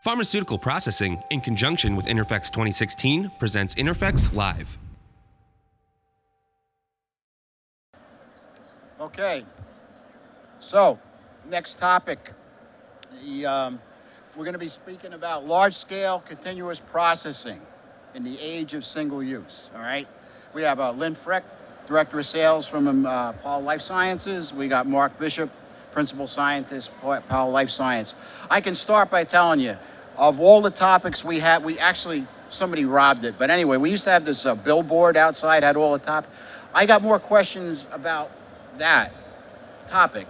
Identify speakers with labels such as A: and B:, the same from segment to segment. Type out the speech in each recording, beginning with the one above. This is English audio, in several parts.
A: Pharmaceutical Processing, in conjunction with Interfex 2016, presents Interfex Live.
B: Okay, so next topic. We're going to be speaking about large-scale continuous processing in the age of single use, all right? We have Lynn Frick, Director of Sales from Pall Life Sciences. We got Mark Bishop, Principal Scientist, Pall Life Science. I can start by telling you, of all the topics we had, somebody robbed it. But anyway, we used to have this billboard outside, had all the topics. I got more questions about that topic.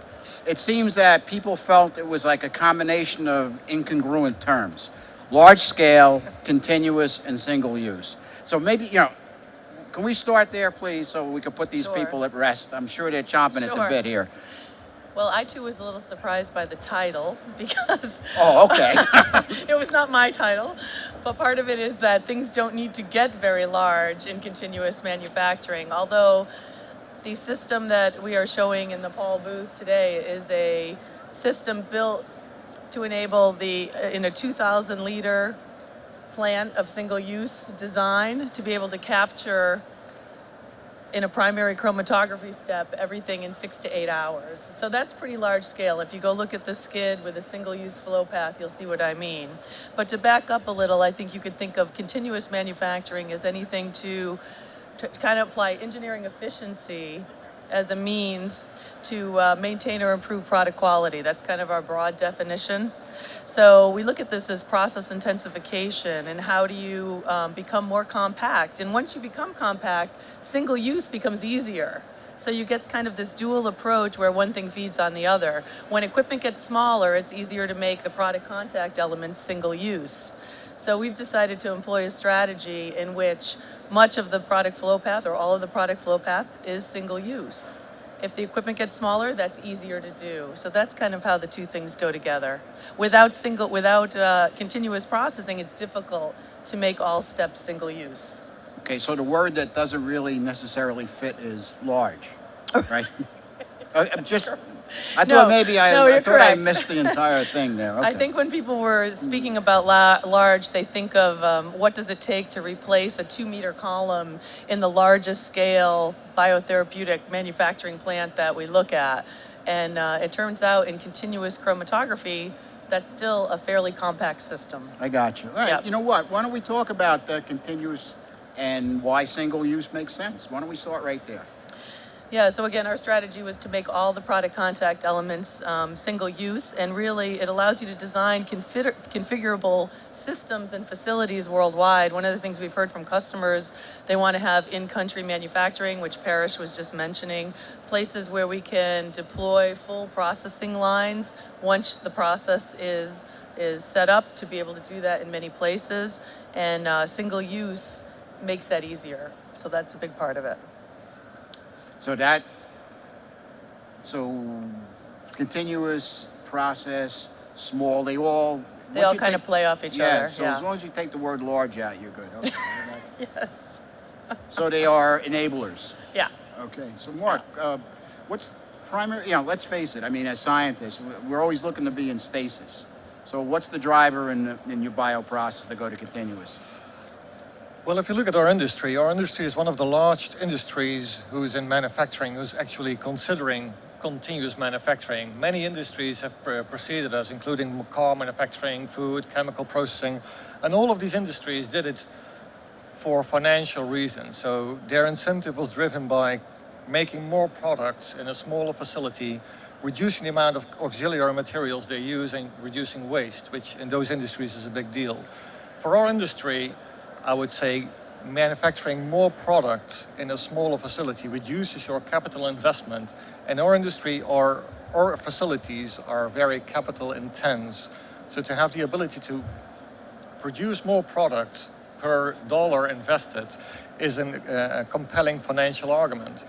B: It seems that people felt it was like a combination of incongruent terms. Large scale, continuous, and single use. So maybe, can we start there, please, so we can put these people at rest? I'm sure they're chomping at the bit here.
C: Well, I too was a little surprised by the title because
B: Oh, okay.
C: it was not my title, but part of it is that things don't need to get very large in continuous manufacturing, although the system that we are showing in the Pall booth today is a system built to enable in a 2,000 liter plant of single-use design to be able to capture in a primary chromatography step everything in 6 to 8 hours. So that's pretty large scale. If you go look at the skid with a single-use flow path, you'll see what I mean. But to back up a little, I think you could think of continuous manufacturing as anything to kind of apply engineering efficiency as a means to maintain or improve product quality. That's kind of our broad definition. So we look at this as process intensification and how do you become more compact. And once you become compact, single use becomes easier. So you get kind of this dual approach where one thing feeds on the other. When equipment gets smaller, it's easier to make the product contact elements single use. So we've decided to employ a strategy in which much of the product flow path or all of the product flow path is single use. If the equipment gets smaller, that's easier to do. So that's kind of how the two things go together. Without continuous processing, it's difficult to make all steps single use.
B: Okay, so the word that doesn't really necessarily fit is large, right? I thought I missed the entire thing there. Okay.
C: I think when people were speaking about large, they think of what does it take to replace a 2-meter column in the largest scale biotherapeutic manufacturing plant that we look at. And it turns out in continuous chromatography, that's still a fairly compact system.
B: I got you. All right,
C: Yep.
B: You know what? Why don't we talk about the continuous and why single use makes sense? Why don't we start right there?
C: Yeah, so again, our strategy was to make all the product contact elements single use, and really it allows you to design configurable systems and facilities worldwide. One of the things we've heard from customers, they want to have in-country manufacturing, which Parrish was just mentioning, places where we can deploy full processing lines once the process is set up to be able to do that in many places, and single use makes that easier. So that's a big part of it.
B: So continuous process, small, they all
C: kind of play off each other.
B: So as long as you take the word large out, you're good. Okay.
C: Yes.
B: So they are enablers.
C: Yeah.
B: Okay. So Mark, what's primary? Let's face it. I mean, as scientists, we're always looking to be in stasis. So what's the driver in your bioprocess to go to continuous?
D: Well, if you look at our industry is one of the large industries who's in manufacturing, who's actually considering continuous manufacturing. Many industries have preceded us, including car manufacturing, food, chemical processing, and all of these industries did it for financial reasons. So their incentive was driven by making more products in a smaller facility, reducing the amount of auxiliary materials they use, and reducing waste, which in those industries is a big deal. For our industry, I would say manufacturing more products in a smaller facility reduces your capital investment. In our industry, our facilities are very capital intense. So to have the ability to produce more products per dollar invested is a compelling financial argument.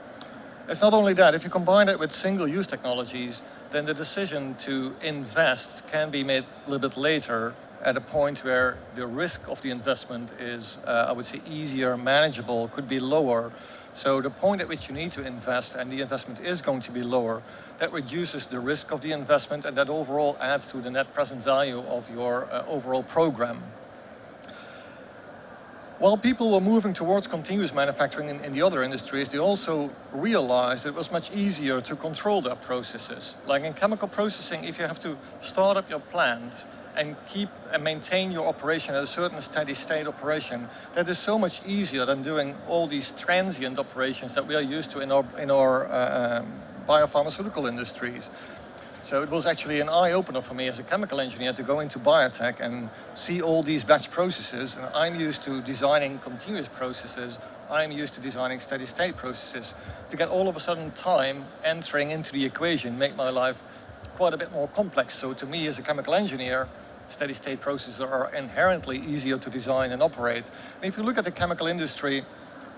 D: It's not only that, if you combine it with single-use technologies, then the decision to invest can be made a little bit later at a point where the risk of the investment is, I would say, easier, manageable, could be lower. So the point at which you need to invest, and the investment is going to be lower, That reduces the risk of the investment, and that overall adds to the net present value of your overall program. While people were moving towards continuous manufacturing in the other industries, they also realized it was much easier to control their processes. Like in chemical processing, if you have to start up your plant and keep and maintain your operation at a certain steady state operation, that is so much easier than doing all these transient operations that we are used to in our biopharmaceutical industries. So it was actually an eye-opener for me as a chemical engineer to go into biotech and see all these batch processes. And I'm used to designing continuous processes. I'm used to designing steady-state processes. To get all of a sudden time entering into the equation make my life quite a bit more complex. So to me as a chemical engineer, steady-state processes are inherently easier to design and operate. And if you look at the chemical industry,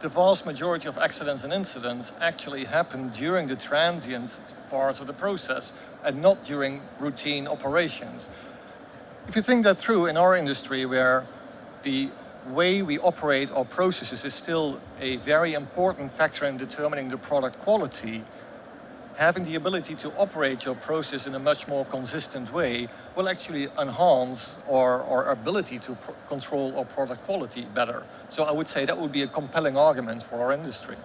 D: the vast majority of accidents and incidents actually happen during the transient parts of the process and not during routine operations. If you think that through in our industry, where the way we operate our processes is still a very important factor in determining the product quality, having the ability to operate your process in a much more consistent way will actually enhance our ability to control our product quality better. So I would say that would be a compelling argument for our industry.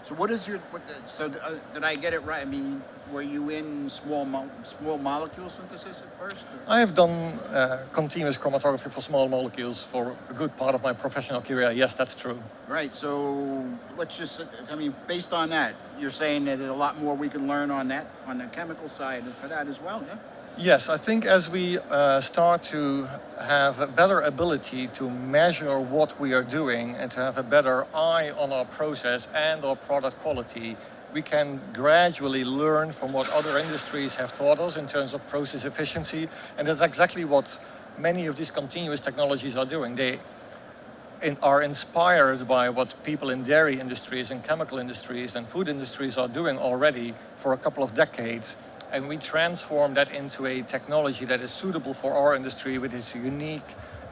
B: So what is your, did I get it right? I mean, were you in small molecule synthesis at first? Or?
D: I have done continuous chromatography for small molecules for a good part of my professional career. Yes, that's true.
B: Right, so let's just, I mean, based on that, you're saying that there's a lot more we can learn on that, on the chemical side for that as well, yeah?
D: Yes, I think as we start to have a better ability to measure what we are doing and to have a better eye on our process and our product quality, we can gradually learn from what other industries have taught us in terms of process efficiency. And that's exactly what many of these continuous technologies are doing. They are inspired by what people in dairy industries and chemical industries and food industries are doing already for a couple of decades. And we transform that into a technology that is suitable for our industry with its unique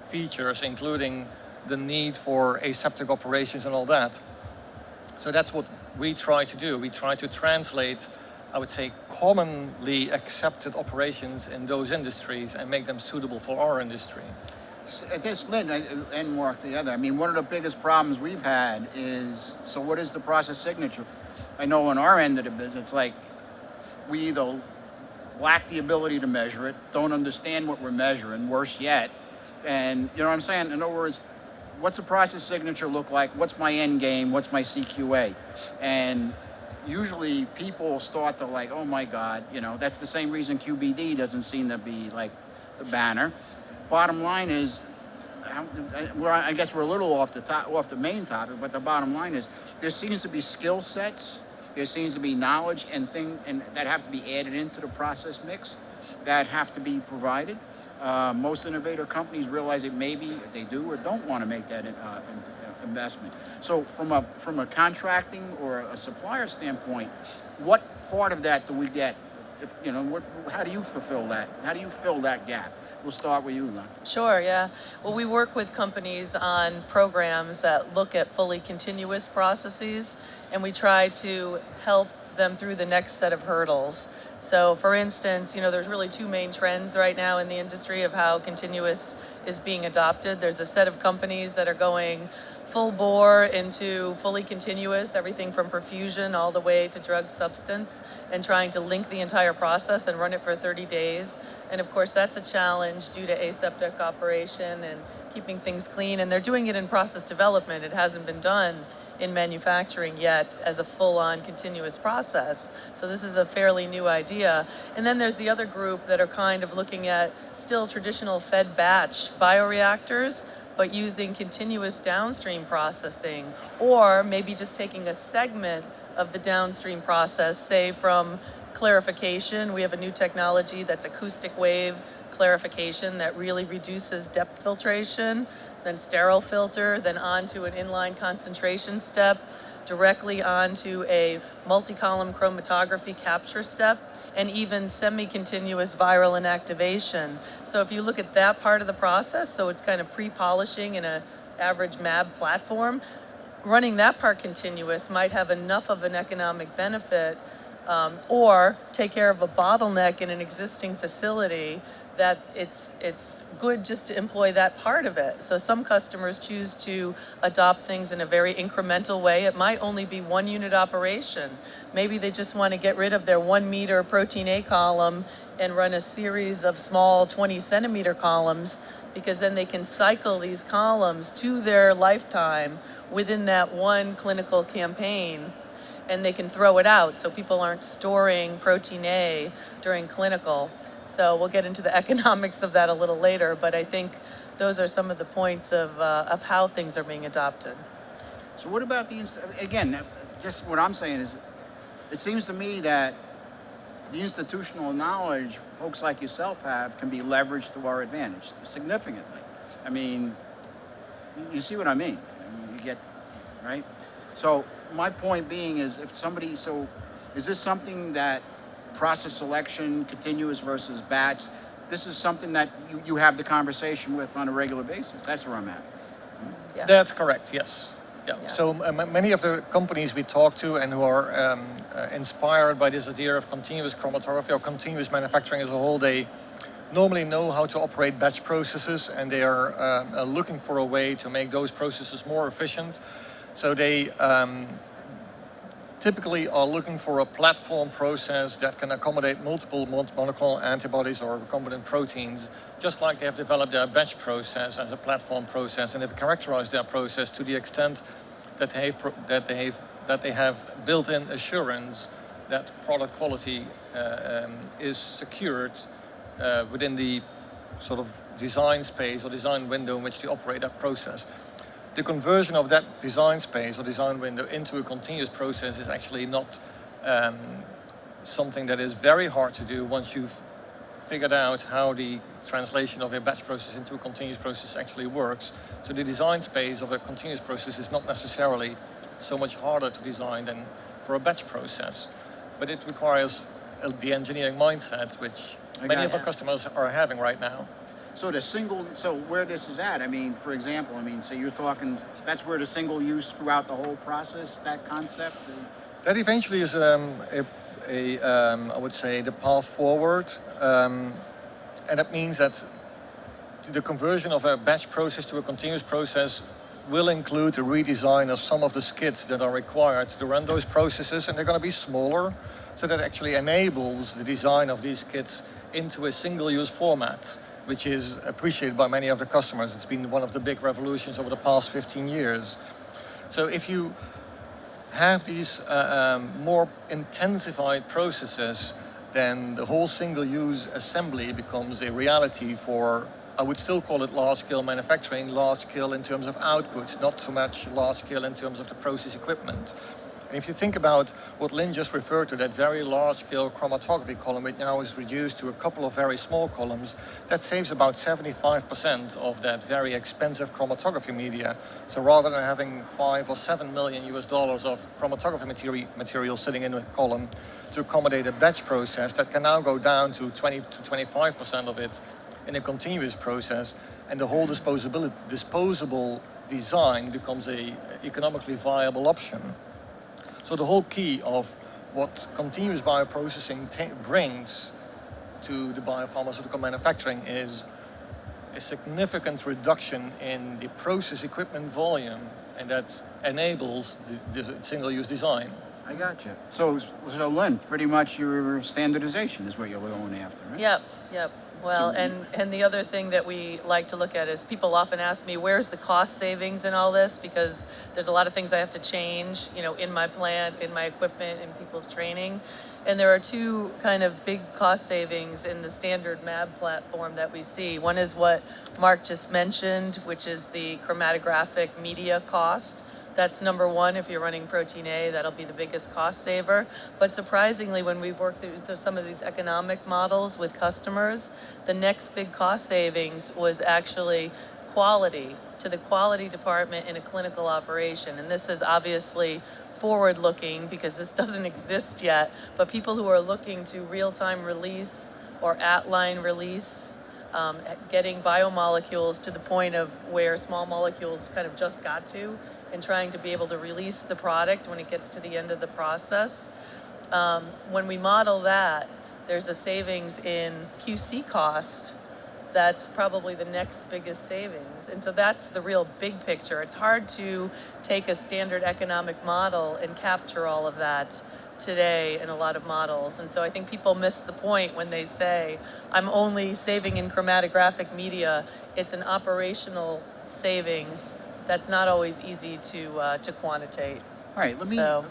D: features, including the need for aseptic operations and all that. So that's what we try to do. We try to translate, I would say, commonly accepted operations in those industries and make them suitable for our industry.
B: This, Lynn and Mark together, I mean, one of the biggest problems we've had is, so what is the process signature? I know on our end of the business, it's like, we either lack the ability to measure it, don't understand what we're measuring, worse yet. And you know what I'm saying? In other words, what's a process signature look like? What's my end game? What's my CQA? And usually people start to like, oh my God, you know, that's the same reason QBD doesn't seem to be like the banner. Bottom line is, I guess we're a little off the main topic, but the bottom line is there seems to be skill sets. There seems to be knowledge and that have to be added into the process mix that have to be provided. Most innovator companies realize that maybe they do or don't want to make that investment. So from a contracting or a supplier standpoint, what part of that do we get? If, you know, how do you fulfill that? How do you fill that gap? We'll start with you, Lynn.
C: Sure, yeah. Well, we work with companies on programs that look at fully continuous processes, and we try to help them through the next set of hurdles. So for instance, you know, there's really two main trends right now in the industry of how continuous is being adopted. There's a set of companies that are going full bore into fully continuous, everything from perfusion all the way to drug substance, and trying to link the entire process and run it for 30 days. And of course, that's a challenge due to aseptic operation and keeping things clean. And they're doing it in process development. It hasn't been done in manufacturing yet as a full-on continuous process. So this is a fairly new idea. And then there's the other group that are kind of looking at still traditional fed batch bioreactors, but using continuous downstream processing, or maybe just taking a segment of the downstream process, say from clarification. We have a new technology that's acoustic wave clarification that really reduces depth filtration, then sterile filter, then onto an inline concentration step, directly onto a multi-column chromatography capture step, and even semi-continuous viral inactivation. So if you look at that part of the process, so it's kind of pre-polishing in an average MAB platform, running that part continuous might have enough of an economic benefit or take care of a bottleneck in an existing facility that it's good just to employ that part of it. So some customers choose to adopt things in a very incremental way. It might only be 1 unit operation. Maybe they just want to get rid of their 1 meter protein A column and run a series of small 20 centimeter columns, because then they can cycle these columns to their lifetime within that one clinical campaign, and they can throw it out so people aren't storing protein A during clinical. So we'll get into the economics of that a little later, but I think those are some of the points of how things are being adopted.
B: So what about again, just what I'm saying is, it seems to me that the institutional knowledge folks like yourself have can be leveraged to our advantage significantly. I mean, you see what I mean? You get, right? So my point being is, is this something that process selection, continuous versus batch, this is something that you have the conversation with on a regular basis? That's where I'm at.
C: Yeah.
D: That's correct, yes. Yeah.
C: Yeah.
D: So many of the companies we talk to and who are inspired by this idea of continuous chromatography or continuous manufacturing as a whole, they normally know how to operate batch processes, and they are looking for a way to make those processes more efficient. So they typically are looking for a platform process that can accommodate multiple monoclonal antibodies or recombinant proteins, just like they have developed their batch process as a platform process, and they've characterized their process to the extent that they have built-in assurance that product quality is secured within the sort of design space or design window in which they operate that process. The conversion of that design space or design window into a continuous process is actually not something that is very hard to do once you've figured out how the translation of a batch process into a continuous process actually works. So the design space of a continuous process is not necessarily so much harder to design than for a batch process, but it requires the engineering mindset, which many of our customers are having right now.
B: So where this is at, I mean, for example, so you're talking, that's where the single use throughout the whole process, that concept?
D: That eventually is I would say, the path forward. And that means that the conversion of a batch process to a continuous process will include a redesign of some of the skids that are required to run those processes, and they're going to be smaller, so that actually enables the design of these kits into a single-use format, which is appreciated by many of the customers. It's been one of the big revolutions over the past 15 years. So if you have these more intensified processes, then the whole single-use assembly becomes a reality for, I would still call it large-scale manufacturing, large-scale in terms of output, not so much large-scale in terms of the process equipment. And if you think about what Lynn just referred to, that very large-scale chromatography column, which now is reduced to a couple of very small columns, that saves about 75% of that very expensive chromatography media. So rather than having $5 or $7 million of chromatography material sitting in a column to accommodate a batch process, that can now go down to 20 to 25% of it in a continuous process, and the whole disposable design becomes a economically viable option. So the whole key of what continuous bioprocessing brings to the biopharmaceutical manufacturing is a significant reduction in the process equipment volume, and that enables the single-use design.
B: I got you. So Lynn, pretty much your standardization is what you're going after, right?
C: Yep. Well, and the other thing that we like to look at is, people often ask me, where's the cost savings in all this? Because there's a lot of things I have to change, in my plant, in my equipment, in people's training. And there are two kind of big cost savings in the standard MAB platform that we see. One is what Mark just mentioned, which is the chromatographic media cost. That's number one. If you're running protein A, that'll be the biggest cost saver. But surprisingly, when we've worked through some of these economic models with customers, the next big cost savings was actually quality, to the quality department in a clinical operation. And this is obviously forward-looking because this doesn't exist yet, but people who are looking to real-time release or at-line release, getting biomolecules to the point of where small molecules kind of just got to, and trying to be able to release the product when it gets to the end of the process. when we model that, there's a savings in QC cost that's probably the next biggest savings. And so that's the real big picture. It's hard to take a standard economic model and capture all of that today in a lot of models. And so I think people miss the point when they say, I'm only saving in chromatographic media. It's an operational savings that's not always easy to quantitate.
B: All right, let me,
C: So-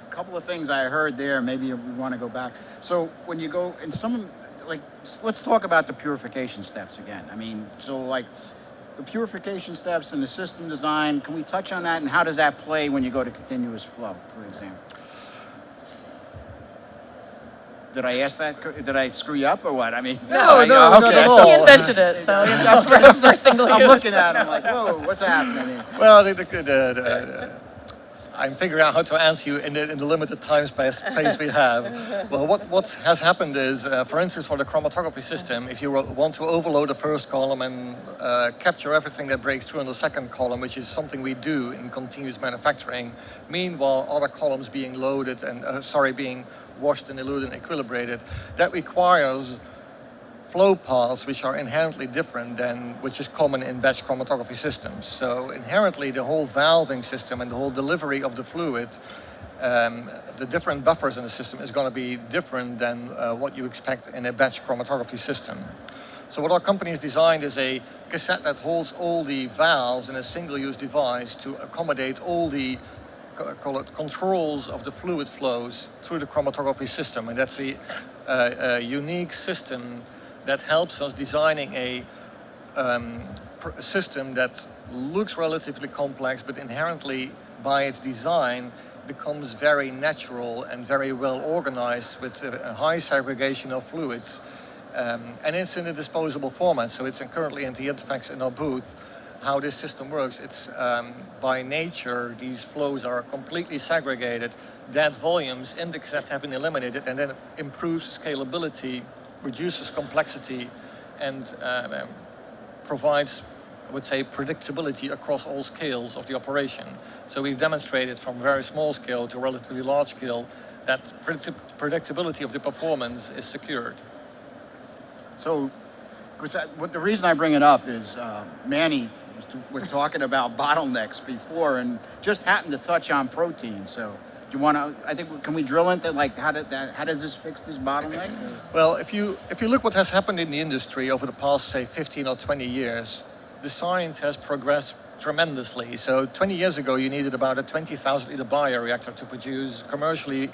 B: a couple of things I heard there, maybe we want to go back. So when you go, and some, like, let's talk about the purification steps again. I mean, so like, the purification steps and the system design, can we touch on that, and how does that play when you go to continuous flow, for example? Did I ask that? Did I screw you up or what? I mean,
D: No, not
B: okay.
D: at all.
C: He invented it, so you know, for single use.
B: I'm looking at him like, whoa, what's happening here?
D: Well, I'm figuring out how to answer you in the limited time space we have. Well, what has happened is, for instance, for the chromatography system, if you want to overload the first column and capture everything that breaks through in the second column, which is something we do in continuous manufacturing, meanwhile other columns being loaded and, being washed and diluted and equilibrated, that requires flow paths which are inherently different than which is common in batch chromatography systems. So inherently the whole valving system and the whole delivery of the fluid, the different buffers in the system is going to be different than what you expect in a batch chromatography system. So what our company has designed is a cassette that holds all the valves in a single-use device to accommodate all the controls of the fluid flows through the chromatography system. And that's a unique system that helps us designing a system that looks relatively complex, but inherently by its design becomes very natural and very well organized with a high segregation of fluids. And it's in a disposable format, so it's currently in the Interflex in our booth. How this system works, it's by nature, these flows are completely segregated. Dead volumes in the cassette have been eliminated, and then it improves scalability, reduces complexity, and provides, I would say, predictability across all scales of the operation. So we've demonstrated from very small scale to relatively large scale that predictability of the performance is secured.
B: So, the reason I bring it up is Manny was talking about bottlenecks before, and just happened to touch on protein. So, do you want to? I think can we drill into like how does this fix this bottleneck?
D: Well, if you look what has happened in the industry over the past, say, 15 or 20 years, the science has progressed tremendously. So 20 years ago, you needed about a 20,000 liter bioreactor to produce commercially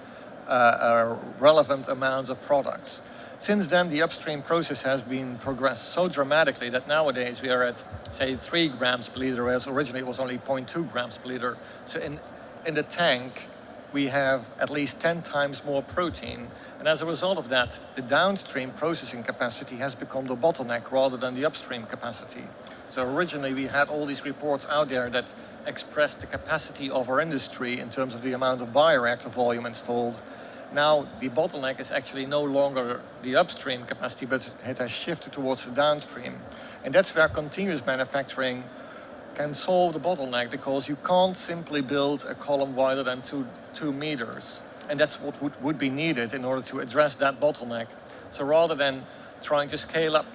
D: relevant amounts of products. Since then, the upstream process has been progressed so dramatically that nowadays we are at, say, 3 grams per liter, whereas originally it was only 0.2 grams per liter. So in the tank, we have at least 10 times more protein. And as a result of that, the downstream processing capacity has become the bottleneck rather than the upstream capacity. So originally we had all these reports out there that expressed the capacity of our industry in terms of the amount of bioreactor volume installed. Now the bottleneck is actually no longer the upstream capacity, but it has shifted towards the downstream. And that's where continuous manufacturing can solve the bottleneck, because you can't simply build a column wider than 2 meters. And that's what would be needed in order to address that bottleneck. So rather than trying to scale up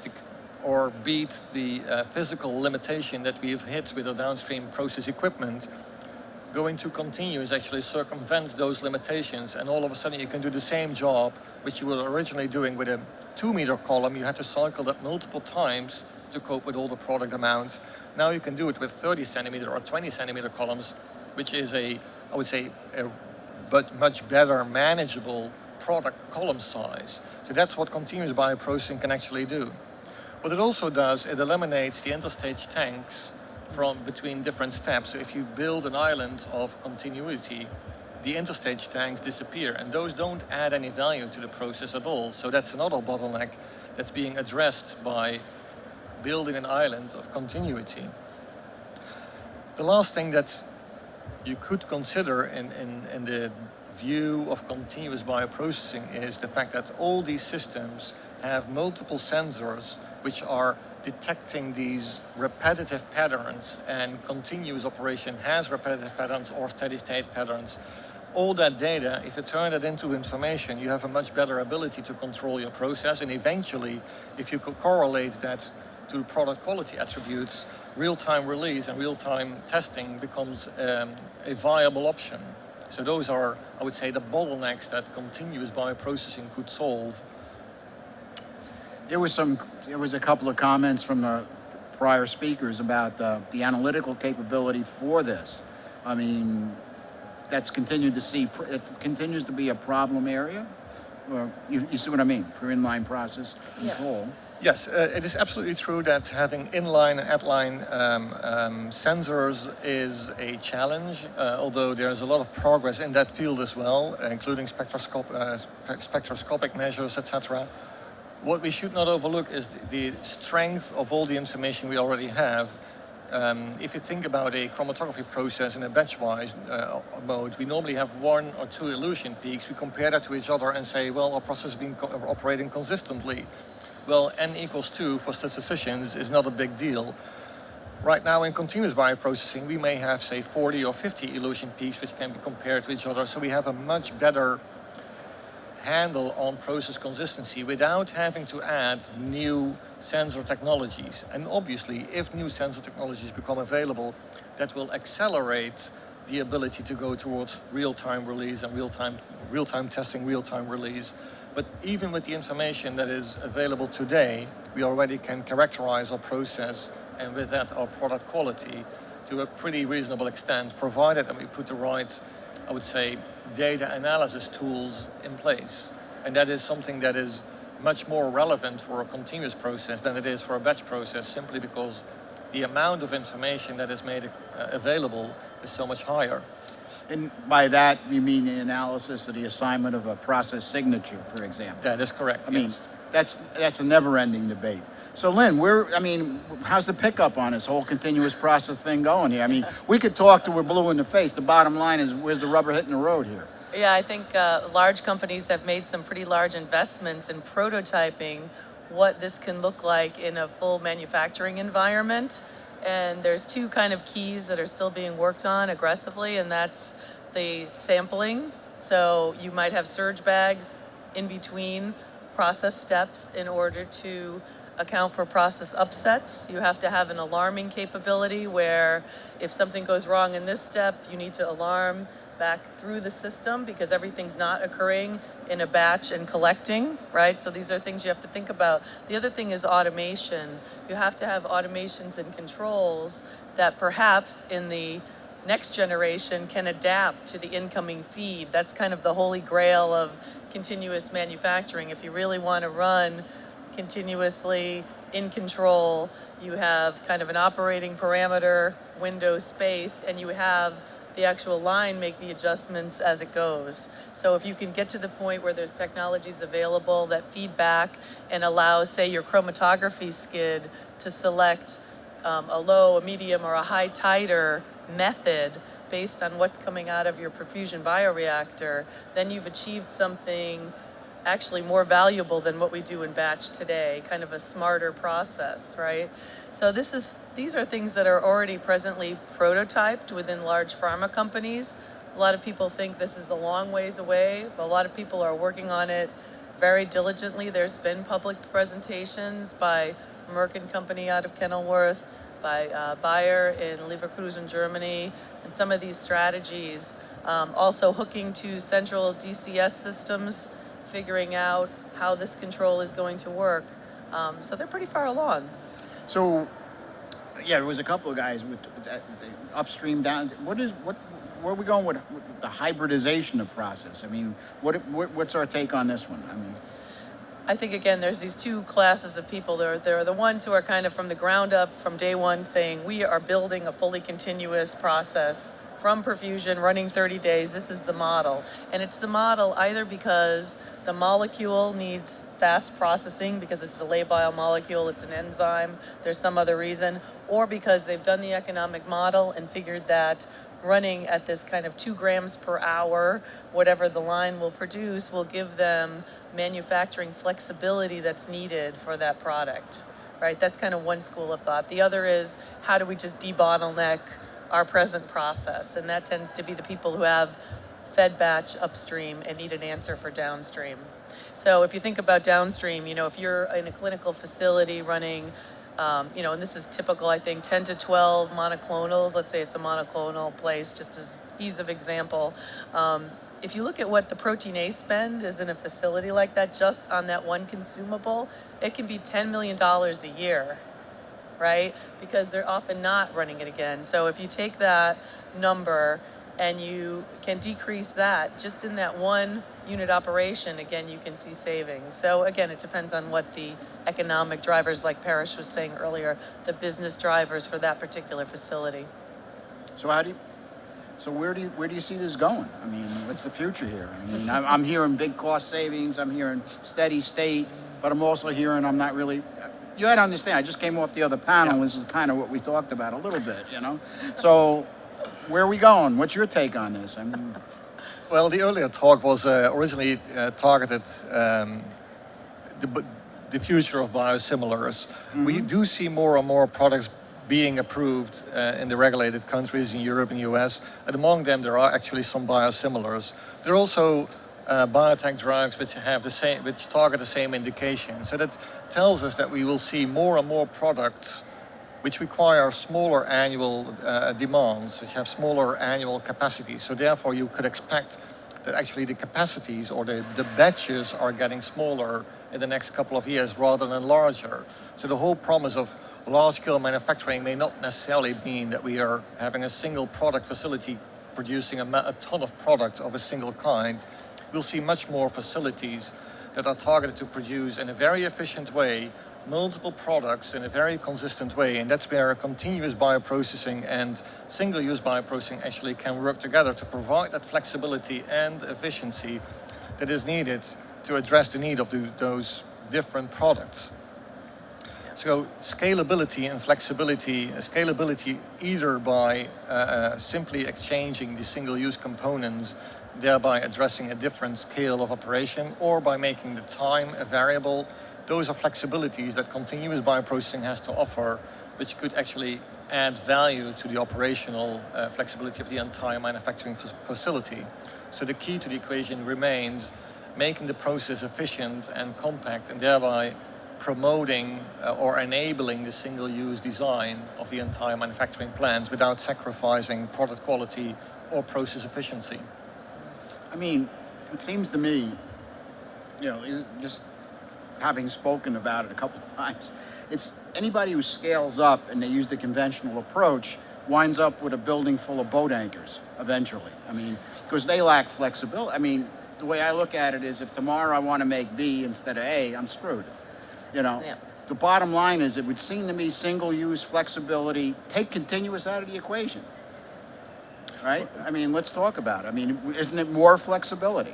D: or beat the physical limitation that we've hit with the downstream process equipment, going to continuous actually circumvents those limitations, and all of a sudden you can do the same job which you were originally doing with a 2 meter column. You had to cycle that multiple times to cope with all the product amounts. Now you can do it with 30 centimeter or 20 centimeter columns, which is I would say, but much better manageable product column size. So that's what continuous bioprocessing can actually do. What it also does, it eliminates the interstage tanks from between different steps. So if you build an island of continuity, the interstage tanks disappear, and those don't add any value to the process at all. So that's another bottleneck that's being addressed by building an island of continuity. The last thing that you could consider in the view of continuous bioprocessing is the fact that all these systems have multiple sensors which are detecting these repetitive patterns, and continuous operation has repetitive patterns or steady state patterns. All that data, if you turn it into information, you have a much better ability to control your process. And eventually, if you could correlate that to product quality attributes, real-time release and real-time testing becomes a viable option. So those are, I would say, the bottlenecks that continuous bioprocessing could solve.
B: There was a couple of comments from the prior speakers about the analytical capability for this. I mean, it continues to be a problem area. Well, you see what I mean, for inline process control.
D: Yes, it is absolutely true that having inline and at-line sensors is a challenge, although there's a lot of progress in that field as well, including spectroscopic measures, etc. What we should not overlook is the strength of all the information we already have. If you think about a chromatography process in a batch-wise mode, we normally have 1 or 2 elution peaks. We compare that to each other and say, well, our process has been operating consistently. Well, n equals 2 for statisticians is not a big deal. Right now in continuous bioprocessing, we may have, say, 40 or 50 elution peaks, which can be compared to each other. So we have a much better handle on process consistency without having to add new sensor technologies. And obviously, if new sensor technologies become available, that will accelerate the ability to go towards real-time release and real-time testing, real-time release. But even with the information that is available today, we already can characterize our process and with that our product quality to a pretty reasonable extent, provided that we put the right, I would say, data analysis tools in place. And that is something that is much more relevant for a continuous process than it is for a batch process, simply because the amount of information that is made available is so much higher.
B: And by that, you mean the analysis of the assignment of a process signature, for example?
D: That is correct.
B: I mean, that's a never-ending debate. So Lynn, how's the pickup on this whole continuous process thing going here? I mean, we could talk till we're blue in the face. The bottom line is, where's the rubber hitting the road here?
C: Yeah, I think large companies have made some pretty large investments in prototyping what this can look like in a full manufacturing environment. And there's 2 kind of keys that are still being worked on aggressively, and that's the sampling. So you might have surge bags in between process steps in order to account for process upsets. You have to have an alarming capability where if something goes wrong in this step, you need to alarm back through the system because everything's not occurring in a batch and collecting, right? So these are things you have to think about. The other thing is automation. You have to have automations and controls that perhaps in the next generation can adapt to the incoming feed. That's kind of the holy grail of continuous manufacturing. If you really want to run continuously in control, you have kind of an operating parameter window space, and you have the actual line make the adjustments as it goes. So if you can get to the point where there's technologies available that feed back and allow, say, your chromatography skid to select a low, a medium, or a high titer method based on what's coming out of your perfusion bioreactor, then you've achieved something actually more valuable than what we do in batch today, kind of a smarter process, right? So these are things that are already presently prototyped within large pharma companies. A lot of people think this is a long ways away, but a lot of people are working on it very diligently. There's been public presentations by Merck and Company out of Kenilworth, by Bayer in Leverkusen, Germany, and some of these strategies also hooking to central DCS systems, figuring out how this control is going to work. So they're pretty far along.
B: So, yeah, there was a couple of guys with upstream, down. Where are we going with the hybridization of process? I mean, what's our take on this one? I mean,
C: I think, again, there's these 2 classes of people. There are the ones who are kind of from the ground up, from day one, saying we are building a fully continuous process from perfusion running 30 days. This is the model. And it's the model either because the molecule needs fast processing because it's a labile molecule, it's an enzyme, there's some other reason, or because they've done the economic model and figured that running at this kind of 2 grams per hour, whatever the line will produce, will give them manufacturing flexibility that's needed for that product, right? That's kind of one school of thought. The other is, how do we just debottleneck our present process? And that tends to be the people who have fed batch upstream and need an answer for downstream. So if you think about downstream, if you're in a clinical facility running, and this is typical, I think, 10 to 12 monoclonals, let's say it's a monoclonal place, just as ease of example. If you look at what the Protein A spend is in a facility like that, just on that one consumable, it can be $10 million a year, right? Because they're often not running it again. So if you take that number and you can decrease that just in that one unit operation, again, you can see savings. So again, it depends on what the economic drivers, like Parrish was saying earlier, the business drivers for that particular facility.
B: So where do you see this going? I mean, what's the future here? I mean, I'm hearing big cost savings. I'm hearing steady state, but I'm also hearing I'm not really. You had to understand. I just came off the other panel.
D: Yeah.
B: This is kind of what we talked about a little bit, So, where are we going? What's your take on this? I mean,
D: Well, the earlier talk was originally targeted the future of biosimilars. We do see more and more products being approved in the regulated countries in Europe and US, and among them there are actually some biosimilars. There are also biotech drugs which target the same indication. So that tells us that we will see more and more products which require smaller annual demands, which have smaller annual capacities. So therefore you could expect that actually the capacities or the batches are getting smaller in the next couple of years rather than larger. So the whole promise of large-scale manufacturing may not necessarily mean that we are having a single product facility producing a ton of products of a single kind. We'll see much more facilities that are targeted to produce in a very efficient way multiple products in a very consistent way, and that's where continuous bioprocessing and single-use bioprocessing actually can work together to provide that flexibility and efficiency that is needed to address the need of those different products. So scalability and flexibility, scalability either by simply exchanging the single-use components, thereby addressing a different scale of operation, or by making the time a variable. Those are flexibilities that continuous bioprocessing has to offer, which could actually add value to the operational flexibility of the entire manufacturing facility. So the key to the equation remains making the process efficient and compact, and thereby promoting or enabling the single-use design of the entire manufacturing plant without sacrificing product quality or process efficiency.
B: I mean, it seems to me, just having spoken about it a couple of times, it's anybody who scales up and they use the conventional approach winds up with a building full of boat anchors eventually. I mean, because they lack flexibility. I mean, the way I look at it is if tomorrow I want to make B instead of A, I'm screwed.
C: Yeah.
B: The bottom line is it would seem to me single-use flexibility, take continuous out of the equation, right? I mean, let's talk about it. I mean, isn't it more flexibility?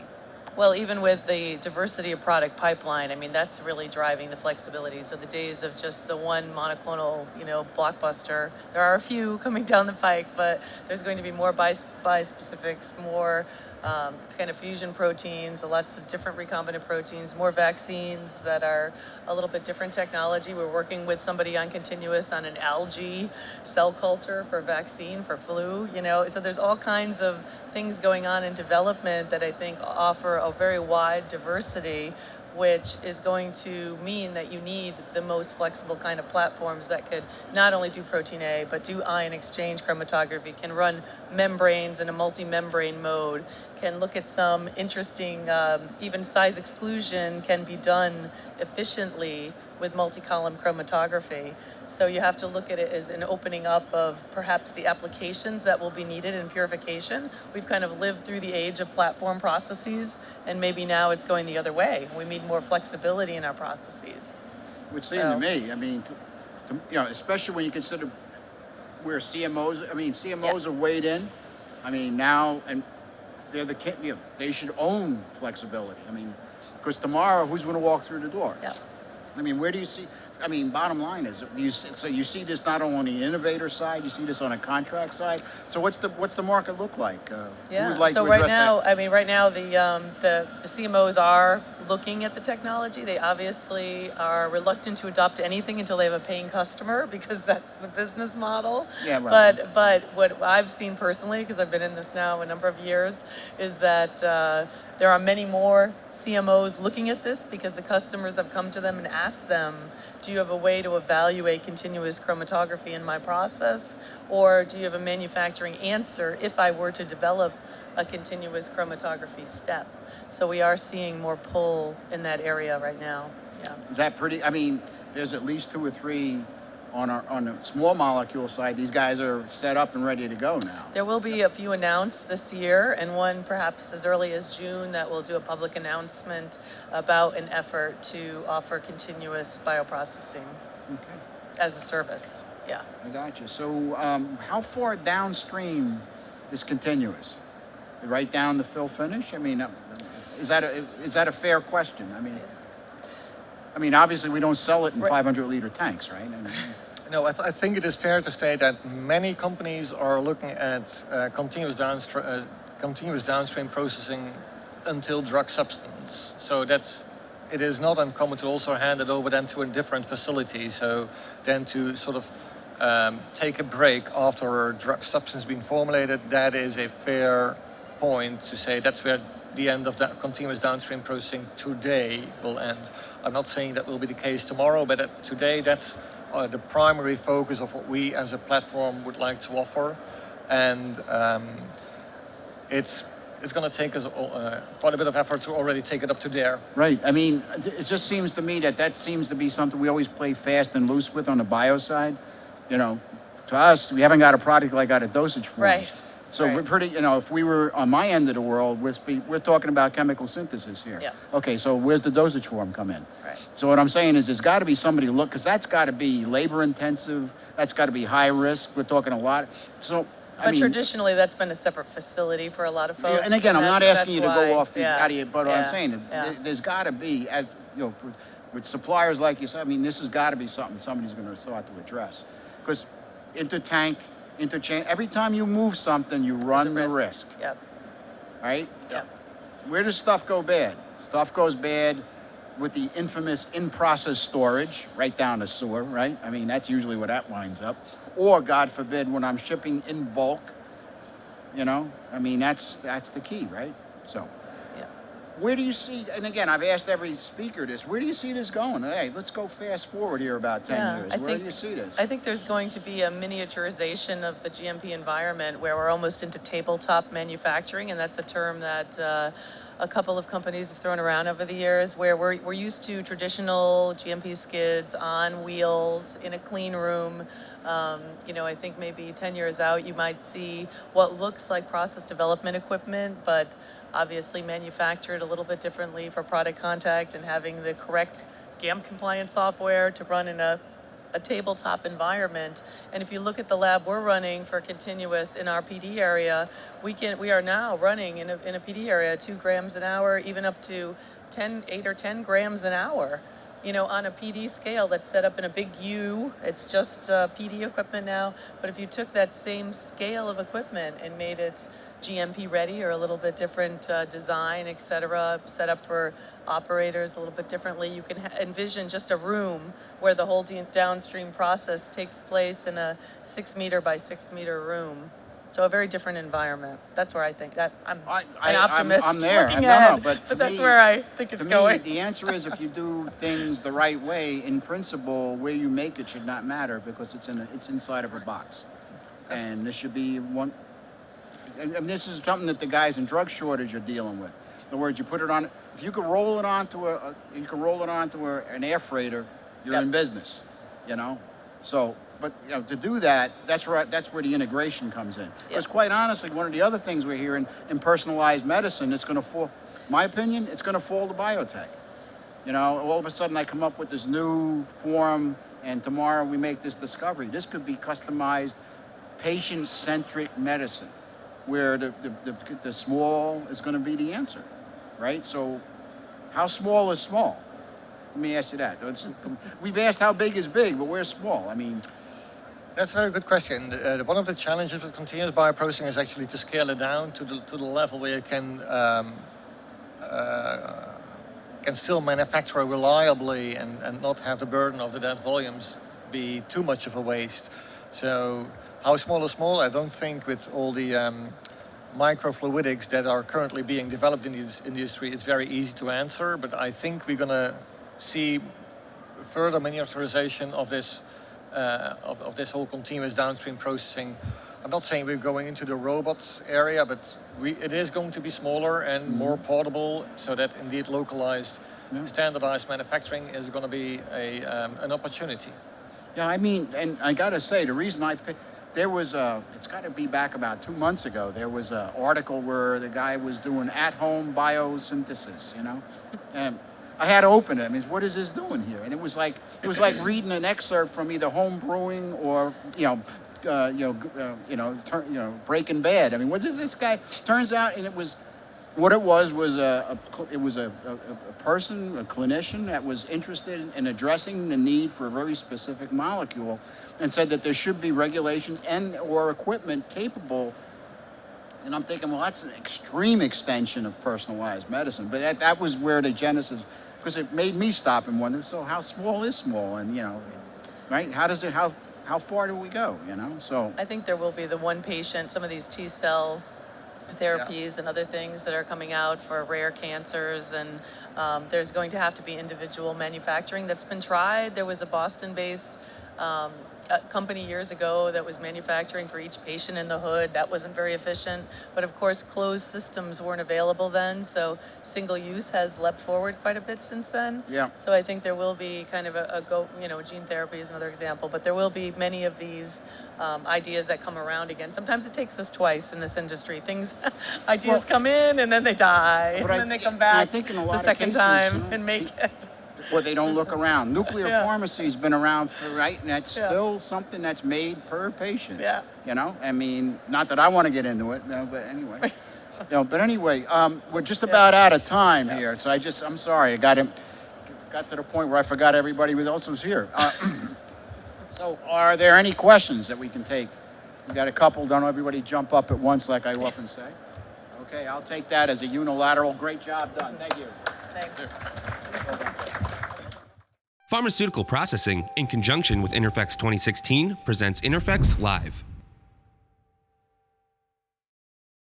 C: Well, even with the diversity of product pipeline, I mean, that's really driving the flexibility. So the days of just the one monoclonal, blockbuster, there are a few coming down the pike, but there's going to be more bispecifics, more kind of fusion proteins, lots of different recombinant proteins, more vaccines that are a little bit different technology. We're working with somebody on continuous on an algae cell culture for vaccine for flu, so there's all kinds of things going on in development that I think offer a very wide diversity, which is going to mean that you need the most flexible kind of platforms that could not only do protein A, but do ion exchange chromatography, can run membranes in a multi-membrane mode, can look at some interesting, even size exclusion can be done efficiently with multi-column chromatography. So you have to look at it as an opening up of perhaps the applications that will be needed in purification. We've kind of lived through the age of platform processes, and maybe now it's going the other way. We need more flexibility in our processes.
B: It would seem to me, I mean, especially when you consider where CMOs are weighed in. I mean, now, and they're they should own flexibility. I mean, because tomorrow, who's going to walk through the door?
C: Yeah.
B: I mean, where do you see, I mean, bottom line is, so you see this not only on the innovator side, you see this on a contract side. So what's the market look like? Who
C: Yeah.
B: would like
C: So
B: to
C: right
B: address
C: now,
B: that?
C: I mean, right now the CMOs are looking at the technology. They obviously are reluctant to adopt anything until they have a paying customer because that's the business model.
B: Yeah, right.
C: But what I've seen personally, because I've been in this now a number of years, is that there are many more CMOs looking at this because the customers have come to them and asked them, do you have a way to evaluate continuous chromatography in my process? Or do you have a manufacturing answer if I were to develop a continuous chromatography step? So we are seeing more pull in that area right now. Yeah.
B: Is that pretty? I mean, there's at least 2 or 3 on the small molecule side. These guys are set up and ready to go now.
C: There will be a few announced this year, and one perhaps as early as June that will do a public announcement about an effort to offer continuous bioprocessing
B: Okay,
C: as a service. Yeah.
B: I got you. So how far downstream is continuous? Right down to fill finish? I mean, is that a fair question? I mean, obviously we don't sell it in
C: Right.
B: 500-liter tanks, right?
D: No, I think it is fair to say that many companies are looking at continuous downstream processing until drug substance. So it is not uncommon to also hand it over then to a different facility. So then to sort of take a break after a drug substance being formulated, that is a fair point to say that's where the end of that continuous downstream processing today will end. I'm not saying that will be the case tomorrow, but today that's the primary focus of what we as a platform would like to offer. And it's going to take us quite a bit of effort to already take it up to there.
B: Right. I mean, it just seems to me that seems to be something we always play fast and loose with on the bio side. You know, to us, we haven't got a product like got a dosage form.
C: Right.
B: So
C: Right.
B: we're pretty, if we were on my end of the world, we're talking about chemical synthesis here.
C: Yeah.
B: Okay, so where's the dosage form come in?
C: Right.
B: So what I'm saying is there's got to be somebody look, because that's got to be labor intensive, that's got to be high risk, we're talking a lot. So,
C: But traditionally, that's been a separate facility for a lot of folks.
B: and again, I'm not
C: that's-
B: asking you to
C: that's
B: go
C: why-
B: off the,
C: yeah,
B: out of your, but what I'm
C: yeah,
B: saying,
C: yeah.
B: there's got to be, as with suppliers like you said, I mean, this has got to be something somebody's going to start to address. Because intertank, interchange, every time you move something, you run the risk,
C: Yep,
B: right?
C: yep.
B: Where does stuff go bad? Stuff goes bad with the infamous in-process storage, right down the sewer, right? I mean, that's usually where that winds up. Or, God forbid, when I'm shipping in bulk, I mean, that's the key, right? So,
C: Yeah.
B: where do you see, and again, I've asked every speaker this, where do you see this going? Hey, let's go fast forward here about 10
C: Yeah,
B: years.
C: I
B: Where
C: think-
B: do you see this?
C: I think there's going to be a miniaturization of the GMP environment where we're almost into tabletop manufacturing, and that's a term that a couple of companies have thrown around over the years, where we're used to traditional GMP skids on wheels in a clean room. I think maybe 10 years out, you might see what looks like process development equipment, but obviously manufactured a little bit differently for product contact and having the correct GAMP compliant software to run in a tabletop environment. And if you look at the lab we're running for continuous in our PD area, we are now running in a PD area 2 grams an hour, even up to 8 or 10 grams an hour. On a PD scale that's set up in a big U. It's just PD equipment now. But if you took that same scale of equipment and made it GMP ready or a little bit different design, et cetera, set up for operators a little bit differently, you can envision just a room where the whole downstream process takes place in a 6 meter by 6 meter room. So a very different environment. That's where I think that I'm an optimist.
B: I'm there.
C: looking
B: No,
C: ahead,
B: but to
C: that's
B: me-
C: where I think it's
B: To
C: going.
B: me, the answer is if you do things the right way, in principle, where you make it should not matter because it's inside of a box. And this should be one, and this is something that the guys in drug shortage are dealing with. In other words, you put it on, if you could roll it onto an air freighter, you're
C: Yep.
B: in business, So, but to do that, that's where the integration comes in. Because quite honestly, one of the other things we're hearing in personalized medicine, it's going to fall. My opinion, it's going to fall to biotech. All of a sudden I come up with this new form, and tomorrow we make this discovery. This could be customized, patient-centric medicine, where the small is going to be the answer, right? So, how small is small? Let me ask you that. We've asked how big is big, but we're small. I mean,
D: That's a very good question. One of the challenges with continuous bioprocessing is actually to scale it down to the level where you can still manufacture reliably and not have the burden of the dead volumes be too much of a waste. So how small is small? I don't think with all the microfluidics that are currently being developed in the industry, it's very easy to answer, but I think we're going to see further miniaturization of this of this whole continuous downstream processing. I'm not saying we're going into the robots area, but it is going to be smaller and more portable, so that indeed localized, standardized manufacturing is going to be an opportunity.
B: yeah, I mean, and I got to say, the reason I picked, there was it's got to be back about 2 months ago, there was an article where the guy was doing at-home biosynthesis, you know? And I had to open it. I mean, what is this doing here? And it was like reading an excerpt from either Home Brewing or Breaking Bad. I mean, what is this guy? Turns out, and it was a person, a clinician that was interested in addressing the need for a very specific molecule, and said that there should be regulations and or equipment capable. And I'm thinking, well, that's an extreme extension of personalized medicine. But that was where the genesis, because it made me stop and wonder, so how small is small? And, right? How far do we go, So
C: I think there will be the one patient, some of these T-cell therapies and other things that are coming out for rare cancers, and there's going to have to be individual manufacturing that's been tried. There was a Boston-based a company years ago that was manufacturing for each patient in the hood. That wasn't very efficient, but of course closed systems weren't available then, so single use has leapt forward quite a bit since then.
B: Yeah.
C: So I think there will be kind of gene therapy is another example, but there will be many of these ideas that come around again. Sometimes it takes us twice in this industry. Ideas come in and then they die, and then they come back
B: I think in a lot
C: the
B: of
C: second
B: cases,
C: time and make it.
B: or they don't look around. Nuclear
C: Yeah.
B: pharmacy's been around for, right? And that's
C: Yeah.
B: still something that's made per patient.
C: Yeah.
B: I mean, not that I want to get into it, no, but anyway. But anyway, we're just about out of time here. So I'm sorry, I got to the point where I forgot everybody else was here. So are there any questions that we can take? We got a couple, don't everybody jump up at once like I often say. Okay, I'll take that as a unilateral. Great job done, thank you.
C: Thanks.
A: Pharmaceutical Processing, in conjunction with Interfex 2016, presents Interfex Live.